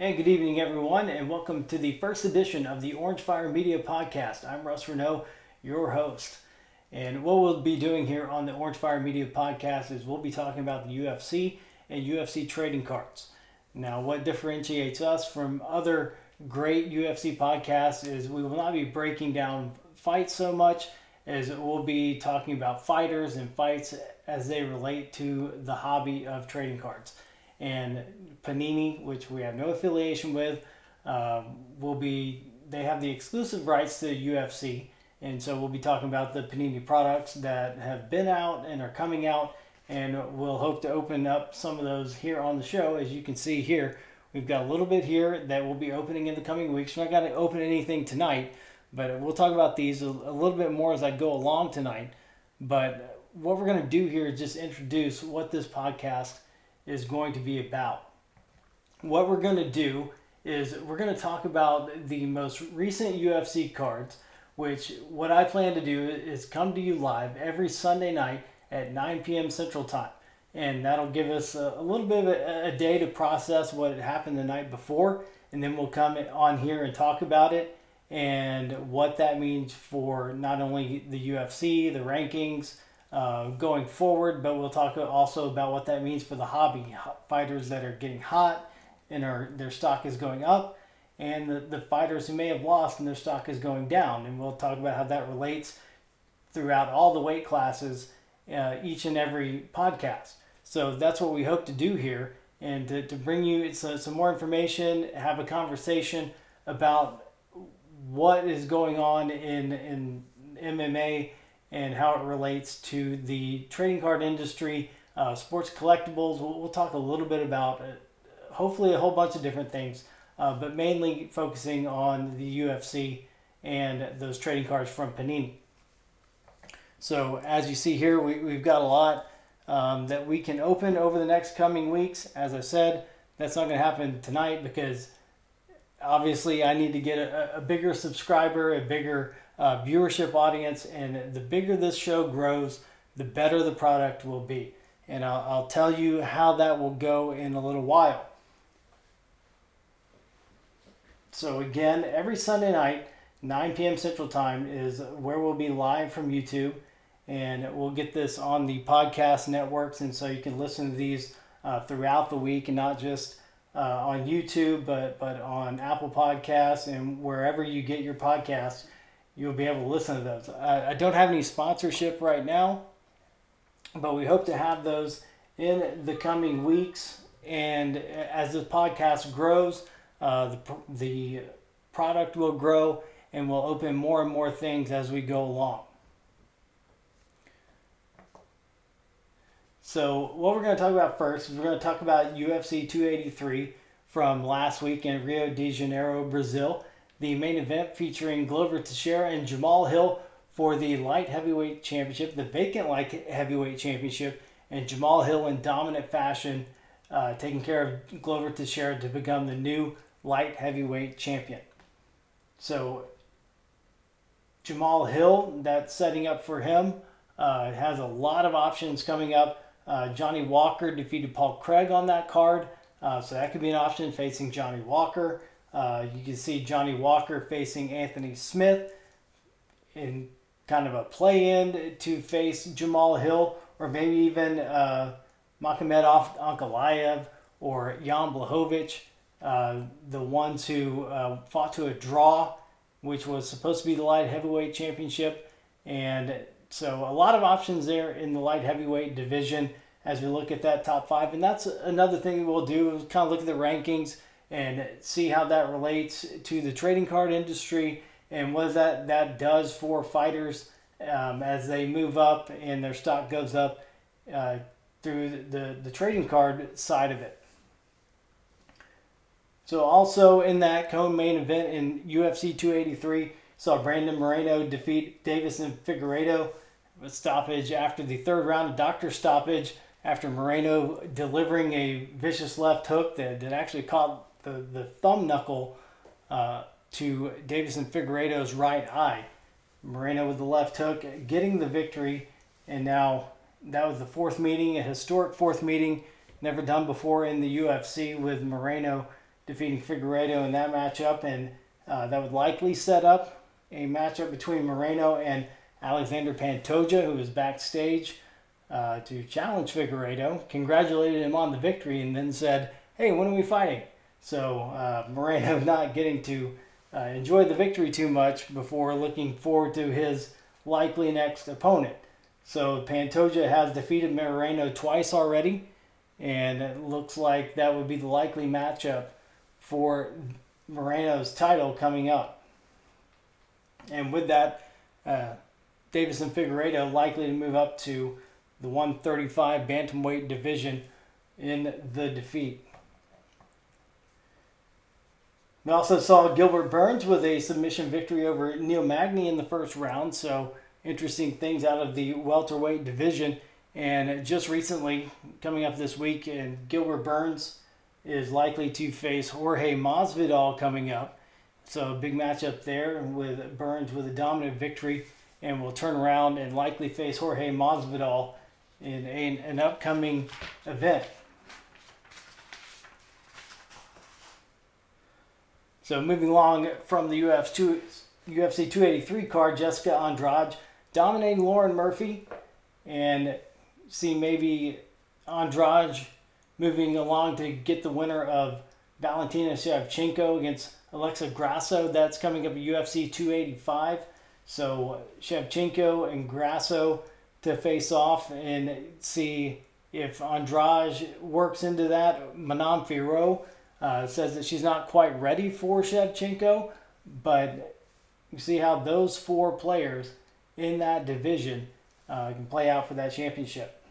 And good evening, everyone, and welcome to the first edition of the Orange Fire Media Podcast. I'm Russ Renault, your host. And what we'll be doing here on the Orange Fire Media Podcast is we'll be talking about the UFC and UFC trading cards. Now, what differentiates us from other great UFC podcasts is we will not be breaking down fights so much as we'll be talking about fighters and fights as they relate to the hobby of trading cards. And Panini, which we have no affiliation with, they have the exclusive rights to UFC. And so we'll be talking about the Panini products that have been out and are coming out. And we'll hope to open up some of those here on the show. As you can see here, we've got a little bit here that will be opening in the coming weeks. We're not going to open anything tonight, but we'll talk about these a little bit more as I go along tonight. But what we're going to do here is just introduce what this podcast is going to be about. What we're going to do is we're going to talk about the most recent UFC cards, which what I plan to do is come to you live every Sunday night at 9 p.m. Central Time. And that'll give us a little bit of a day to process what had happened the night before, and then we'll come on here and talk about it and what that means for not only the UFC, the rankings, going forward, but we'll talk also about what that means for the hobby fighters that are getting hot and their stock is going up, and the fighters who may have lost and their stock is going down. And we'll talk about how that relates throughout all the weight classes, each and every podcast. So that's what we hope to do here, and to bring you some more information, have a conversation about what is going on in MMA and how it relates to the trading card industry, sports collectibles. We'll talk a little bit about, hopefully, a whole bunch of different things, but mainly focusing on the UFC and those trading cards from Panini. So as you see here, we've got a lot that we can open over the next coming weeks. As I said, that's not going to happen tonight because obviously I need to get a bigger subscriber, a bigger viewership audience, and the bigger this show grows, the better the product will be. And I'll tell you how that will go in a little while. So again, every Sunday night, 9 p.m. Central Time is where we'll be live from YouTube, and we'll get this on the podcast networks, and so you can listen to these throughout the week, and not just on YouTube, but on Apple Podcasts and wherever you get your podcasts. You'll be able to listen to those. I don't have any sponsorship right now, but we hope to have those in the coming weeks. And as the podcast grows, the product will grow, and we'll open more and more things as we go along. So what we're going to talk about first is we're going to talk about UFC 283 from last week in Rio de Janeiro, Brazil. The main event featuring Glover Teixeira and Jamal Hill for the light heavyweight championship, the vacant light heavyweight championship, and Jamal Hill in dominant fashion taking care of Glover Teixeira to become the new light heavyweight champion. So Jamal Hill, that's setting up for him, has a lot of options coming up. Johnny Walker defeated Paul Craig on that card, so that could be an option facing Johnny Walker. You can see Johnny Walker facing Anthony Smith in kind of a play-in to face Jamal Hill, or maybe even Makhmedov Ankalaev or Jan Blachowicz, the ones who fought to a draw, which was supposed to be the light heavyweight championship. And so a lot of options there in the light heavyweight division as we look at that top five. And that's another thing we'll do, is kind of look at the rankings and see how that relates to the trading card industry and what that does for fighters as they move up and their stock goes up through the trading card side of it. So also in that co-main event in UFC 283, saw Brandon Moreno defeat Davison Figueiredo with stoppage after the third round, a doctor stoppage after Moreno delivering a vicious left hook that actually caught the thumb knuckle to Davison Figueiredo's right eye. Moreno with the left hook getting the victory, and now that was the fourth meeting, a historic fourth meeting, never done before in the UFC, with Moreno defeating Figueiredo in that matchup, and that would likely set up a matchup between Moreno and Alexander Pantoja, who was backstage to challenge Figueiredo, congratulated him on the victory, and then said, "Hey, when are we fighting?" So Moreno not getting to enjoy the victory too much before looking forward to his likely next opponent. So Pantoja has defeated Moreno twice already, and it looks like that would be the likely matchup for Moreno's title coming up. And with that, Deiveson Figueiredo likely to move up to the 135 bantamweight division in the defeat. We also saw Gilbert Burns with a submission victory over Neil Magny in the first round, so interesting things out of the welterweight division. And just recently, coming up this week, and Gilbert Burns is likely to face Jorge Masvidal coming up. So a big matchup there with Burns with a dominant victory, and will turn around and likely face Jorge Masvidal in an upcoming event. So moving along from the UFC 283 card, Jessica Andrade dominating Lauren Murphy, and see maybe Andrade moving along to get the winner of Valentina Shevchenko against Alexa Grasso. That's coming up at UFC 285. So Shevchenko and Grasso to face off, and see if Andrade works into that. Manon Fiorot says that she's not quite ready for Shevchenko, but you see how those four players in that division can play out for that championship.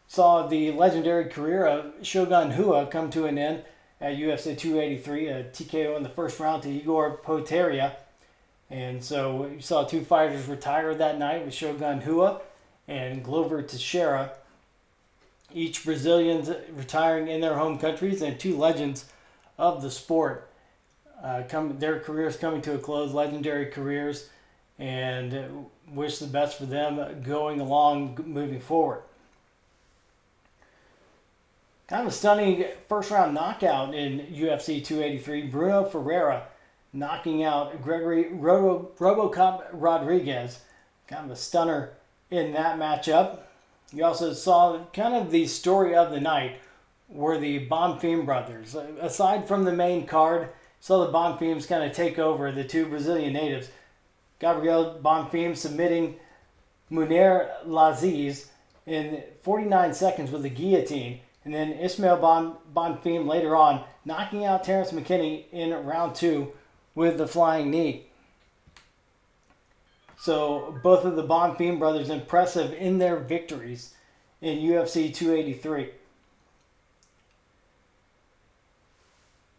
Saw the legendary career of Shogun Rua come to an end at UFC 283, a TKO in the first round to Igor Poteria. And so you saw two fighters retire that night with Shogun Rua and Glover Teixeira, each Brazilians retiring in their home countries, and two legends of the sport. Their careers coming to a close, legendary careers, and wish the best for them going along, moving forward. Kind of a stunning first round knockout in UFC 283. Bruno Ferreira knocking out Gregory Robocop Rodriguez. Kind of a stunner in that matchup. You also saw kind of the story of the night were the Bonfim brothers. Aside from the main card, saw the Bonfims kind of take over, the two Brazilian natives. Gabriel Bonfim submitting Munir Laziz in 49 seconds with a guillotine. And then Ismail Bonfim later on knocking out Terrence McKinney in round 2 with the flying knee. So both of the Bonfim brothers impressive in their victories in UFC 283.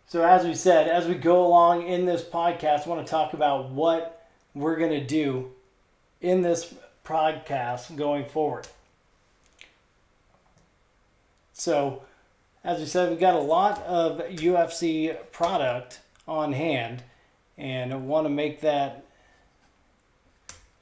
So as we said, as we go along in this podcast, I want to talk about what we're going to do in this podcast going forward. So, as we said, we've got a lot of UFC product on hand, and I want to make that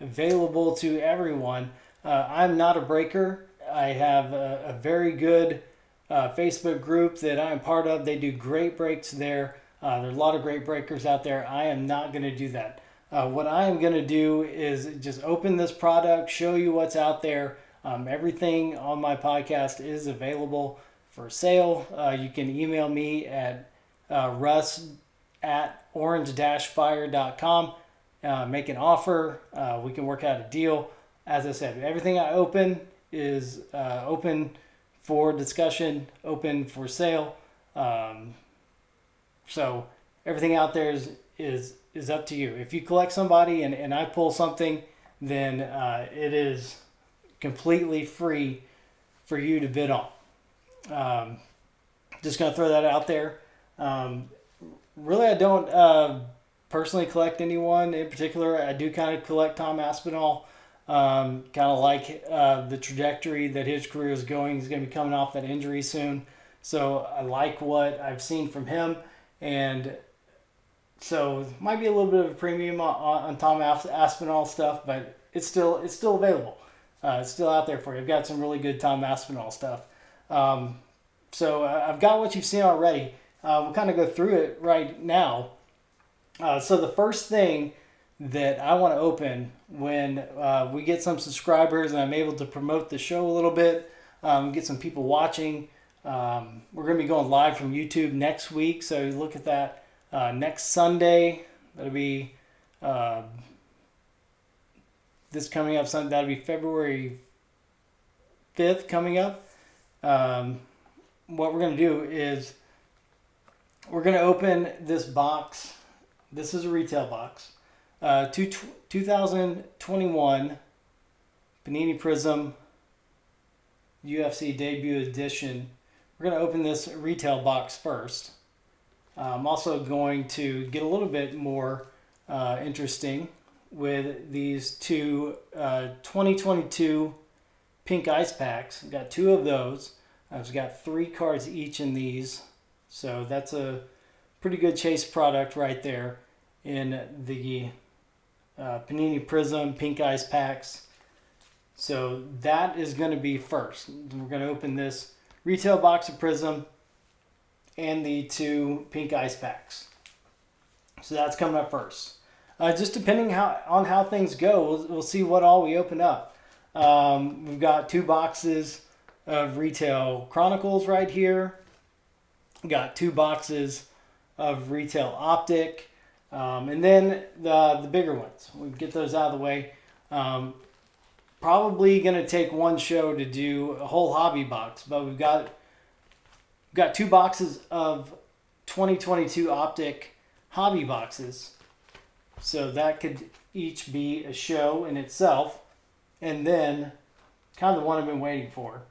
available to everyone. I'm not a breaker. I have a very good Facebook group that I'm part of. They do great breaks there. There are a lot of great breakers out there. I am not going to do that. What I am going to do is just open this product, show you what's out there. Everything on my podcast is available for sale. You can email me at russ@orange-fire.com. Make an offer. We can work out a deal. As I said, everything I open is open for discussion, open for sale. So everything out there is up to you. If you collect somebody and I pull something, then it is completely free for you to bid on. Just going to throw that out there. Really, I don't personally collect anyone in particular. I do kind of collect Tom Aspinall. Kind of like the trajectory that his career is going. He's going to be coming off that injury soon. So I like what I've seen from him. And so it might be a little bit of a premium on Tom Aspinall stuff, but it's still available. It's still out there for you. I've got some really good Tom Aspinall stuff. So I've got what you've seen already. We'll kind of go through it right now. So the first thing that I want to open when we get some subscribers and I'm able to promote the show a little bit, get some people watching. We're going to be going live from YouTube next week, so look at that next Sunday. That'll be this coming up Sunday. That'll be February 5th coming up. What we're going to do is we're going to open this box. This is a retail box. 2021 Panini Prism UFC Debut Edition. We're going to open this retail box first. I'm also going to get a little bit more interesting with these two 2022 pink ice packs. I've got two of those. I've got 3 cards each in these. So that's a pretty good chase product right there in the Panini Prism pink ice packs. So that is going to be first. We're going to open this retail box of Prism and the 2 pink ice packs. So that's coming up first. Just depending on how things go, we'll see what all we open up. We've got 2 boxes of Retail Chronicles right here. We've got 2 boxes of Retail Optic. And then the bigger ones. We'll get those out of the way. Probably going to take one show to do a whole hobby box, but we've got 2 boxes of 2022 Optic hobby boxes. So that could each be a show in itself. And then kind of the one I've been waiting for.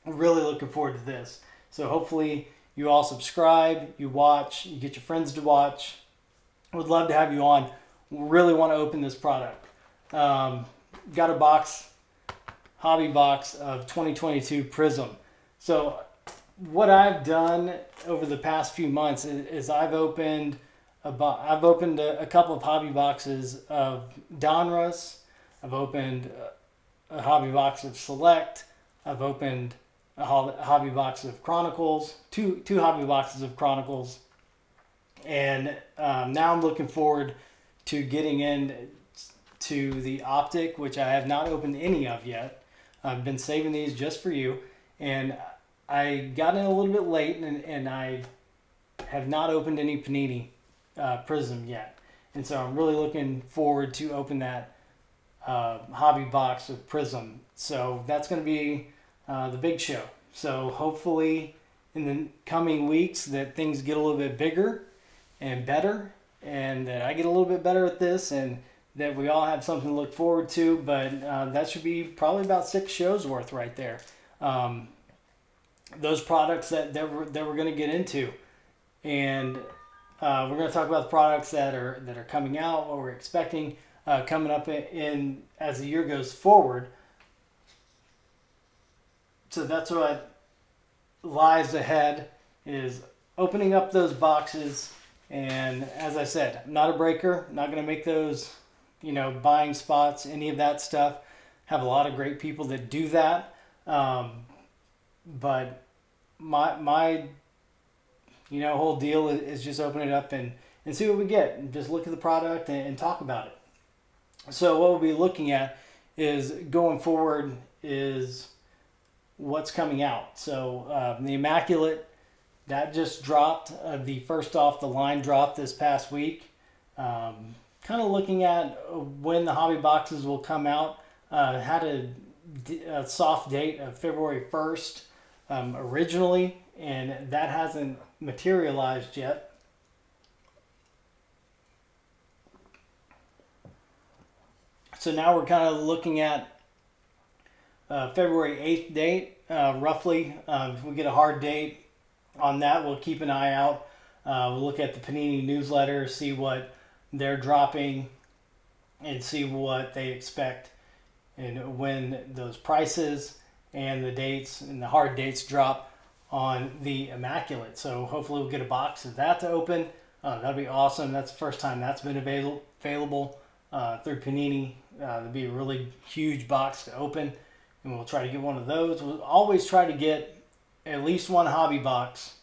I'm really looking forward to this. So hopefully you all subscribe, you watch, you get your friends to watch. I would love to have you on. Really want to open this product. Got a box, hobby box of 2022 Prism. So what I've done over the past few months is I've opened a couple of hobby boxes of Donruss. I've opened a hobby box of Select. I've opened a hobby box of Chronicles. Two hobby boxes of Chronicles. And now I'm looking forward to getting into the Optic, which I have not opened any of yet. I've been saving these just for you. And I got in a little bit late, and I have not opened any Panini Prism yet. And so I'm really looking forward to open that hobby box of Prism. So that's going to be the big show. So hopefully in the coming weeks that things get a little bit bigger and better, and that I get a little bit better at this, and that we all have something to look forward to. But that should be probably about 6 shows worth right there. Those products that we're going to get into, and we're going to talk about the products that are coming out, what we're expecting coming up in as the year goes forward. So that's what lies ahead, is opening up those boxes. And as I said, I'm not a breaker, not going to make those, buying spots, any of that stuff. Have a lot of great people that do that. But my whole deal is just open it up and see what we get, and just look at the product and talk about it. So what we'll be looking at is going forward is what's coming out. So the Immaculate, that just dropped. The first off the line dropped this past week. Kind of looking at when the hobby boxes will come out. Had a soft date of February 1st originally, and that hasn't materialized yet. So now we're kind of looking at February 8th date, roughly. If we get a hard date on that, we'll keep an eye out. We'll look at the Panini newsletter, see what they're dropping, and see what they expect, and when those prices and the dates and the hard dates drop on the Immaculate. So hopefully we'll get a box of that to open. That'll be awesome. That's the first time that's been available through Panini. It'll be a really huge box to open, and we'll try to get one of those. We'll always try to get at least one hobby box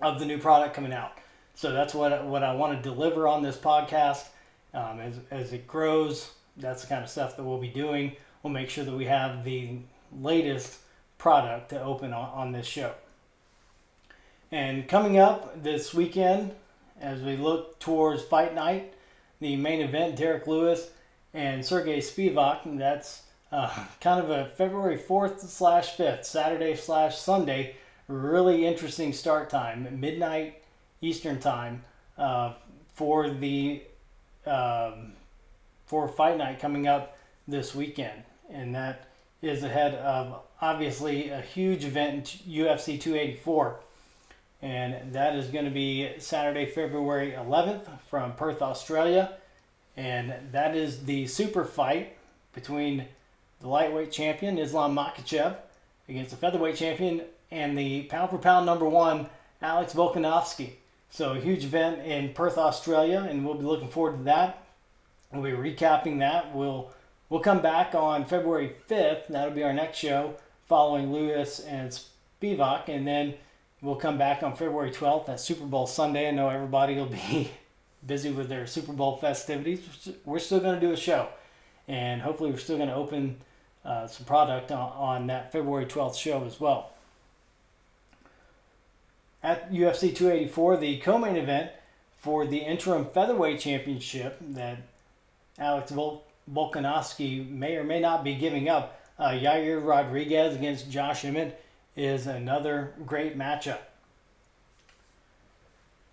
of the new product coming out. So that's what I want to deliver on this podcast. As it grows, that's the kind of stuff that we'll be doing. We'll make sure that we have the latest product to open on this show. And coming up this weekend, as we look towards Fight Night, the main event, Derek Lewis and Sergey Spivak, that's kind of a February 4th/5th, Saturday/Sunday, really interesting start time, midnight Eastern time, for Fight Night coming up this weekend. And that is ahead of, obviously, a huge event in UFC 284. And that is going to be Saturday, February 11th from Perth, Australia. And that is the super fight between the lightweight champion, Islam Makhachev, against the featherweight champion and the pound-for-pound #1, Alex Volkanovski. So a huge event in Perth, Australia, and we'll be looking forward to that. We'll be recapping that. We'll come back on February 5th. That'll be our next show following Lewis and Spivak, and then we'll come back on February 12th. That's Super Bowl Sunday. I know everybody will be busy with their Super Bowl festivities. We're still going to do a show, and hopefully we're still going to open some product on that February 12th show as well. At UFC 284, the co-main event for the interim featherweight championship that Alex Volkanovski may or may not be giving up, Yair Rodriguez against Josh Emmett, is another great matchup.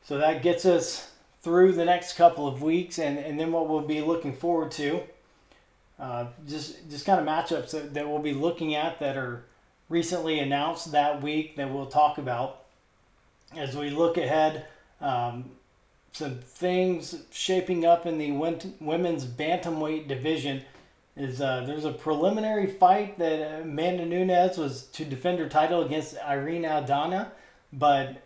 So that gets us through the next couple of weeks, and then what we'll be looking forward to, just kind of matchups that we'll be looking at that are recently announced that week that we'll talk about as we look ahead. Some things shaping up in the women's bantamweight division is there's a preliminary fight that Amanda Nunes was to defend her title against Irene Aldana, but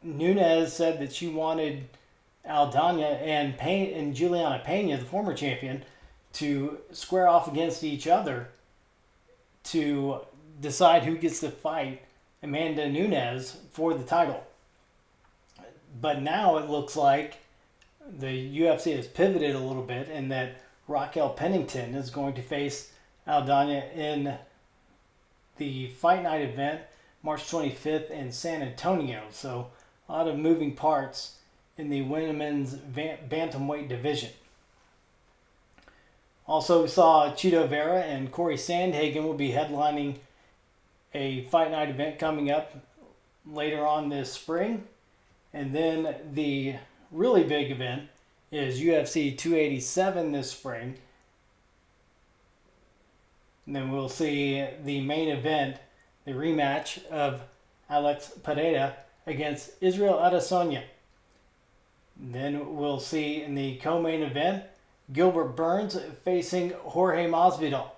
Nunes said that she wanted Aldana and Juliana Pena, the former champion, to square off against each other to decide who gets to fight Amanda Nunes for the title. But now it looks like the UFC has pivoted a little bit, and that Raquel Pennington is going to face Aldana in the Fight Night event March 25th in San Antonio. So a lot of moving parts in the women's bantamweight division. Also, we saw Chito Vera and Corey Sandhagen will be headlining a Fight Night event coming up later on this spring. And then the really big event is UFC 287 this spring. And then we'll see the main event, the rematch of Alex Pereira against Israel Adesanya. Then we'll see in the co-main event, Gilbert Burns facing Jorge Masvidal.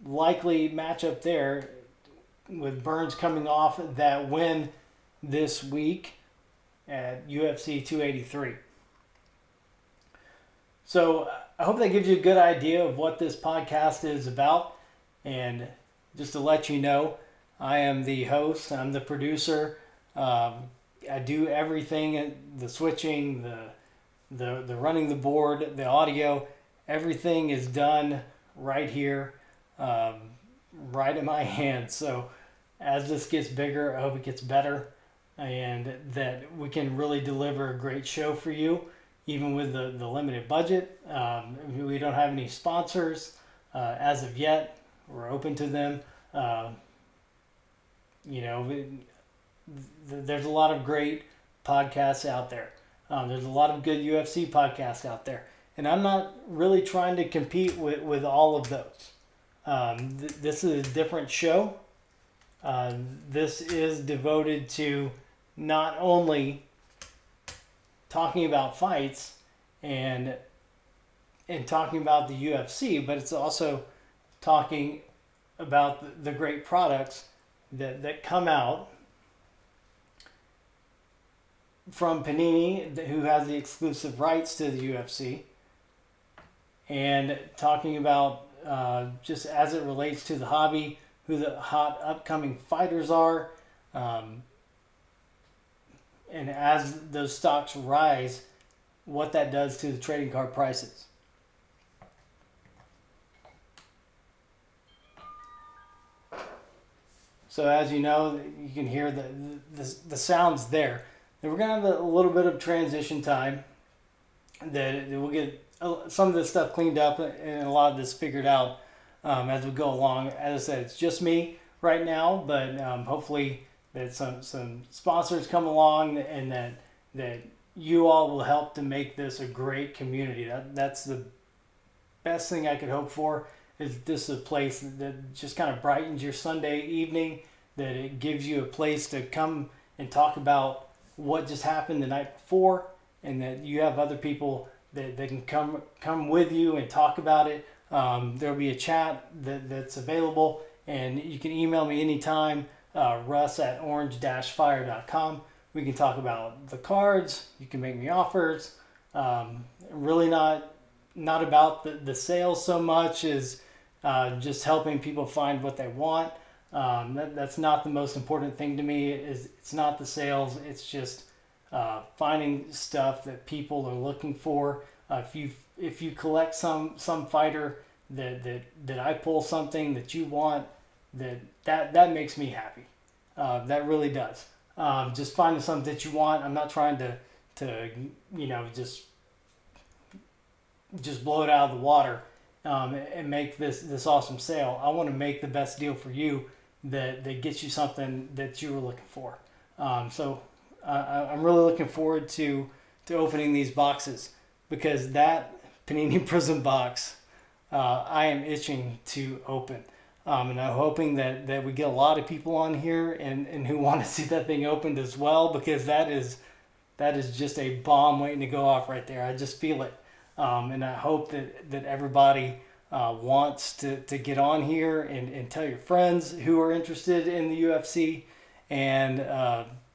Likely matchup there, with Burns coming off that win this week at UFC 283. So I hope that gives you a good idea of what this podcast is about. And just to let you know, I am the host, I'm the producer. I do everything, the switching, the running the board, the audio, everything is done right here, right in my hands. So as this gets bigger, I hope it gets better, and that we can really deliver a great show for you, even with the limited budget. We don't have any sponsors as of yet. We're open to them. There's a lot of great podcasts out there. There's a lot of good UFC podcasts out there. And I'm not really trying to compete with all of those. This is a different show. This is devoted to not only talking about fights and talking about the UFC, but it's also talking about the great products that come out from Panini, who has the exclusive rights to the UFC, and talking about just as it relates to the hobby, who the hot upcoming fighters are. And as those stocks rise, what that does to the trading card prices. So as you know, you can hear the sounds there. And we're going to have a little bit of transition time that we'll get some of this stuff cleaned up and a lot of this figured out as we go along. As I said, it's just me right now, but hopefully that some sponsors come along and that you all will help to make this a great community. That's the best thing I could hope for, is this a place that just kind of brightens your Sunday evening, that it gives you a place to come and talk about what just happened the night before, and that you have other people that can come with you and talk about it. There'll be a chat that's available, and you can email me anytime, russ@orange-fire.com. We can talk about the cards. You can make me offers. Really not about the sales so much as just helping people find what they want. That's not the most important thing to me. It's not the sales. It's just finding stuff that people are looking for. If you collect some fighter that I pull something that you want, that makes me happy. That really does. Just finding something that you want. I'm not trying to just blow it out of the water and make this awesome sale. I want to make the best deal for you that gets you something that you were looking for. So I'm really looking forward to opening these boxes, because that Panini Prism box I am itching to open. And I'm hoping that we get a lot of people on here and who want to see that thing opened as well, because that is just a bomb waiting to go off right there. I just feel it. And I hope that everybody wants to get on here and tell your friends who are interested in the UFC and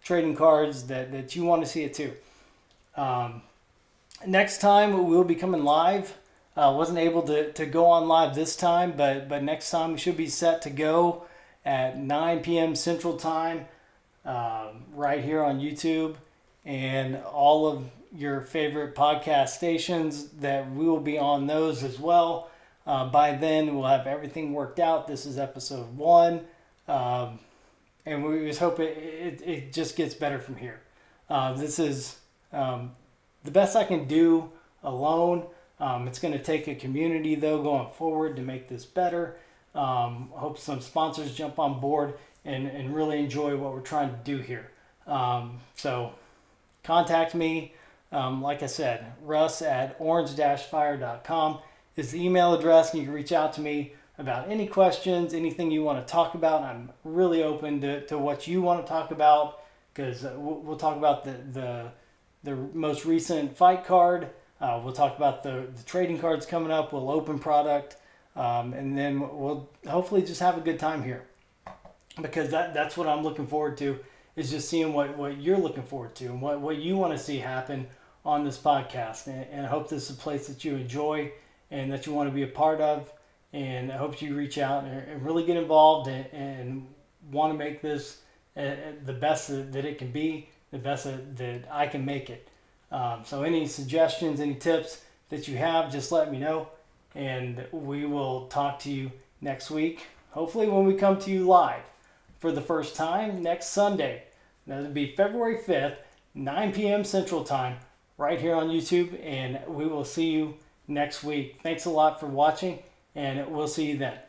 trading cards that you want to see it too. Next time we'll be coming live. Wasn't able to go on live this time, but next time we should be set to go at 9 p.m. Central Time, right here on YouTube and all of your favorite podcast stations. That we will be on those as well. By then we'll have everything worked out. This is episode 1, and we just hope it just gets better from here. This is the best I can do alone. It's going to take a community, though, going forward to make this better. Hope some sponsors jump on board and really enjoy what we're trying to do here. So contact me. Like I said, russ@orange-fire.com is the email address, and you can reach out to me about any questions, anything you want to talk about. I'm really open to what you want to talk about, because we'll talk about the most recent fight card. We'll talk about the trading cards coming up. We'll open product, and then we'll hopefully just have a good time here, because that's what I'm looking forward to, is just seeing what you're looking forward to and what you want to see happen on this podcast. And I hope this is a place that you enjoy and that you want to be a part of. And I hope you reach out and really get involved and want to make this the best that it can be, the best that I can make it. So any suggestions, any tips that you have, just let me know, and we will talk to you next week. Hopefully when we come to you live for the first time next Sunday. That'll be February 5th, 9 p.m. Central Time, right here on YouTube, and we will see you next week. Thanks a lot for watching, and we'll see you then.